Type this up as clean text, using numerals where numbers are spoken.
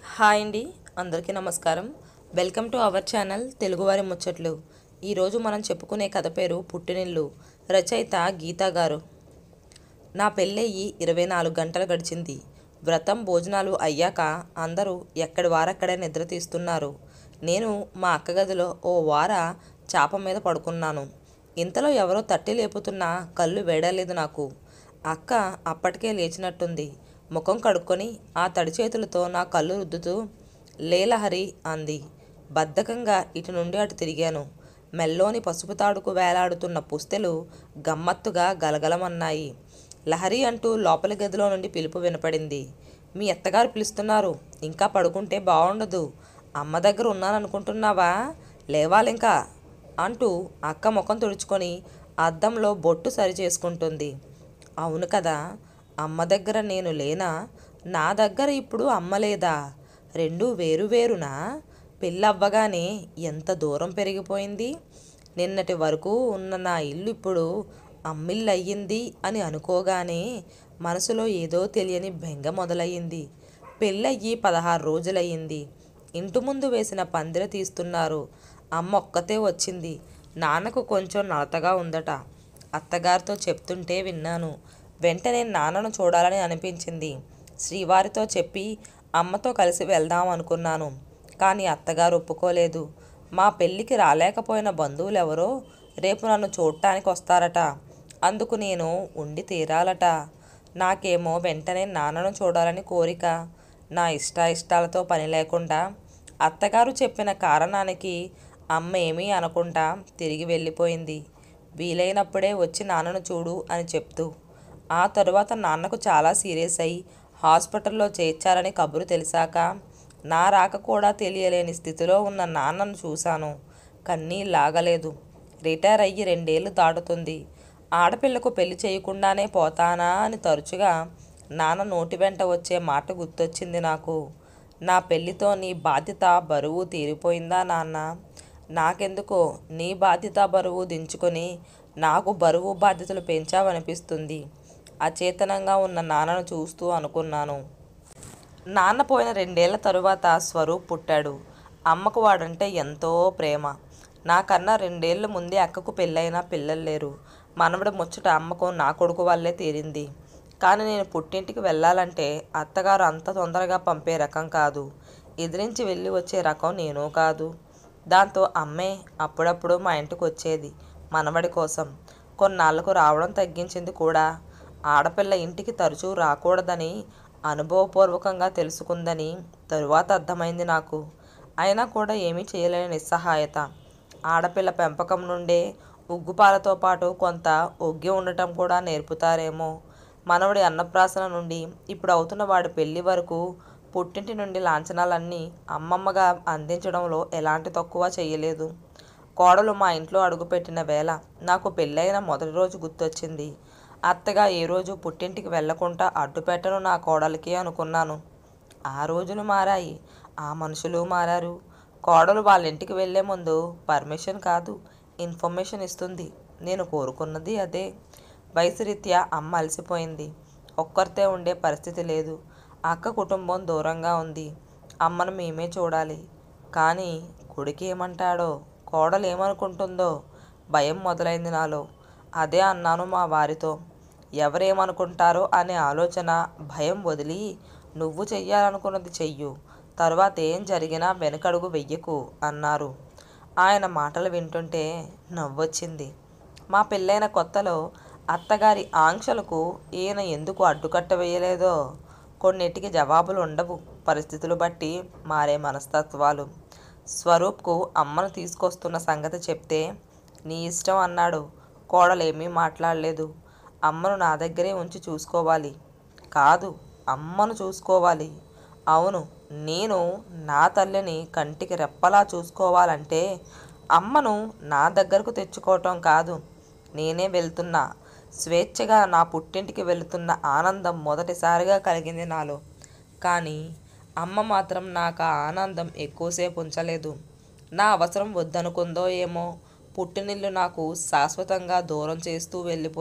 Hi అండి, అందరికీ నమస్కారం. వెల్కమ్ టు అవర్ ఛానల్ తెలుగువారి ముచ్చట్లు. ఈరోజు మనం చెప్పుకునే కథ పేరు పుట్టినిల్లు. రచయిత గీతా గారు. నా పెళ్ళయ్యి 24 గంటలు గడిచింది. వ్రతం భోజనాలు అయ్యాక అందరూ ఎక్కడి వారక్కడే నిద్ర తీస్తున్నారు. నేను మా అక్క గదిలో ఓ వార చాప మీద పడుకున్నాను. ఇంతలో ఎవరో తట్టి లేపుతున్నా కళ్ళు వేడలేదు నాకు. అక్క అప్పటికే లేచినట్టుంది. ముఖం కడుక్కొని ఆ తడి చేతులతో నా కళ్ళు రుద్దుతూ లేలహరి అంది. బద్ధకంగా ఇటు నుండి అటు తిరిగాను. మెల్లోని పసుపు తాడుకు వేలాడుతున్న పుస్తెలు గమ్మత్తుగా గలగలమన్నాయి. లహరి అంటూ లోపలి గదిలో నుండి పిలుపు వినపడింది. మీ అత్తగారు పిలుస్తున్నారు, ఇంకా పడుకుంటే బాగుండదు. అమ్మ దగ్గర ఉన్నాననుకుంటున్నావా? లేవాలింకా అంటూ అక్క ముఖం తుడుచుకొని అద్దంలో బొట్టు సరి చేసుకుంటుంది. అవును కదా, అమ్మ దగ్గర నేను లేనా? నా దగ్గర ఇప్పుడు అమ్మ లేదా? రెండూ వేరు వేరునా? పెళ్ళవ్వగానే ఎంత దూరం పెరిగిపోయింది. నిన్నటి వరకు ఉన్న నా ఇల్లు ఇప్పుడు అమ్మిల్లు అయ్యింది అని అనుకోగానే మనసులో ఏదో తెలియని బెంగ మొదలయ్యింది. పెళ్ళయ్యి 16 రోజులయ్యింది. ఇంటి ముందు వేసిన పందిర తీస్తున్నారు. అమ్మ ఒక్కతే వచ్చింది. నాన్నకు కొంచెం నలతగా ఉందట. అత్తగారితో చెప్తుంటే విన్నాను. వెంటనే నాన్నను చూడాలని అనిపించింది. శ్రీవారితో చెప్పి అమ్మతో కలిసి వెళ్దాం అనుకున్నాను. కానీ అత్తగారు ఒప్పుకోలేదు. మా పెళ్ళికి రాలేకపోయిన బంధువులెవరో రేపు నన్ను చూడటానికి వస్తారట. అందుకు నేను ఉండి తీరాలట. నాకేమో వెంటనే నాన్నను చూడాలని కోరిక. నా ఇష్టాలతో పని లేకుండా అత్తగారు చెప్పిన కారణానికి అమ్మ ఏమీ అనకుండా తిరిగి వెళ్ళిపోయింది. వీలైనప్పుడే వచ్చి నాన్నను చూడు అని చెప్తూ. ఆ తరువాత నాన్నకు చాలా సీరియస్ అయి హాస్పిటల్లో చేర్చారని కబురు తెలిసాక నా రాక కూడా తెలియలేని స్థితిలో ఉన్న నాన్నను చూశాను. కన్నీళ్ళాగలేదు. రిటైర్ అయ్యి 2 ఏళ్ళు దాటుతుంది. ఆడపిల్లకు పెళ్లి చేయకుండానే పోతానా అని తరచుగా నాన్న నోటి వెంట వచ్చే మాట గుర్తొచ్చింది నాకు. నా పెళ్లితో నీ బాధ్యత బరువు తీరిపోయిందా నాన్న? నాకెందుకో నీ బాధ్యత బరువు దించుకొని నాకు బరువు బాధ్యతలు పెంచావనిపిస్తుంది. అచేతనంగా ఉన్న నాన్నను చూస్తూ అనుకున్నాను. నాన్న పోయిన 2 ఏళ్ల తరువాత స్వరూప్ పుట్టాడు. అమ్మకు వాడంటే ఎంతో ప్రేమ. నాకన్నా 2 ఏళ్ల ముందే అక్కకు పెళ్ళైనా పిల్లలు లేరు. మనవడి ముచ్చట అమ్మకు నా కొడుకు వల్లే తీరింది. కానీ నేను పుట్టింటికి వెళ్ళాలంటే అత్తగారు అంత తొందరగా పంపే రకం కాదు. ఎదిరించి వెళ్ళి వచ్చే రకం నేను కాదు. దాంతో అమ్మే అప్పుడప్పుడు మా ఇంటికి వచ్చేది మనవడి కోసం. కొన్నాళ్లకు రావడం తగ్గించింది కూడా. ఆడపిల్ల ఇంటికి తరచూ రాకూడదని అనుభవపూర్వకంగా తెలుసుకుందని తరువాత అర్థమైంది నాకు. అయినా కూడా ఏమీ చేయలేని నిస్సహాయత. ఆడపిల్ల పెంపకం నుండే ఉగ్గుపాలతో పాటు కొంత ఒగ్గి ఉండటం కూడా నేర్పుతారేమో. మనవడి అన్నప్రాసన నుండి ఇప్పుడు అవుతున్న వాడి పెళ్లి వరకు పుట్టింటి నుండి లాంఛనాలన్నీ అమ్మమ్మగా అందించడంలో ఎలాంటి తక్కువ చేయలేదు. కోడలు మా ఇంట్లో అడుగుపెట్టిన వేళ నాకు పెళ్ళైన మొదటి రోజు గుర్తొచ్చింది. అత్తగా ఏ రోజు పుట్టింటికి వెళ్లకుండా అడ్డుపెట్టను నా కోడలికి అనుకున్నాను. ఆ రోజులు మారాయి, ఆ మనుషులు మారారు. కోడలు వాళ్ళ ఇంటికి వెళ్లే ముందు పర్మిషన్ కాదు, ఇన్ఫర్మేషన్ ఇస్తుంది. నేను కోరుకున్నది అదే. వయసు రీత్యా అమ్మ అలసిపోయింది. ఒక్కరితే ఉండే పరిస్థితి లేదు. అక్క కుటుంబం దూరంగా ఉంది. అమ్మను మేమే చూడాలి. కానీ కొడుకు ఏమంటాడో, కోడలు ఏమనుకుంటుందో భయం మొదలైంది నాలో. అదే అన్నాను మా వారితో. ఎవరేమనుకుంటారో అనే ఆలోచన, భయం వదిలి నువ్వు చెయ్యాలనుకున్నది చెయ్యు, తరువాత ఏం జరిగినా వెనకడుగు వెయ్యకు అన్నారు. ఆయన మాటలు వింటుంటే నవ్వొచ్చింది. మా పెళ్ళైన కొత్తలో అత్తగారి ఆంక్షలకు ఈయన ఎందుకు అడ్డుకట్ట వేయలేదో. కొన్నిటికి జవాబులు ఉండవు, పరిస్థితులు బట్టి మారే మనస్తత్వాలు. స్వరూప్కు అమ్మను తీసుకొస్తున్న సంగతి చెప్తే నీ ఇష్టం అన్నాడు. కోడలేమీ మాట్లాడలేదు. అమ్మను నా దగ్గరే ఉంచి చూసుకోవాలి. కాదు, అమ్మను చూసుకోవాలి. అవును, నేను నా తల్లిని కంటికి రెప్పలా చూసుకోవాలంటే అమ్మను నా దగ్గరకు తెచ్చుకోవటం కాదు. నేనే వెళ్తున్నా. స్వేచ్ఛగా నా పుట్టింటికి వెళుతున్న ఆనందం మొదటిసారిగా కలిగింది నాలో. కానీ అమ్మ మాత్రం నాకు ఆ ఆనందం ఎక్కువసేపు ఉంచలేదు. నా అవసరం వద్దనుకుందో ఏమో, పుట్టినిల్లు నాకు శాశ్వతంగా దూరం చేస్తూ వెళ్ళిపోయింది.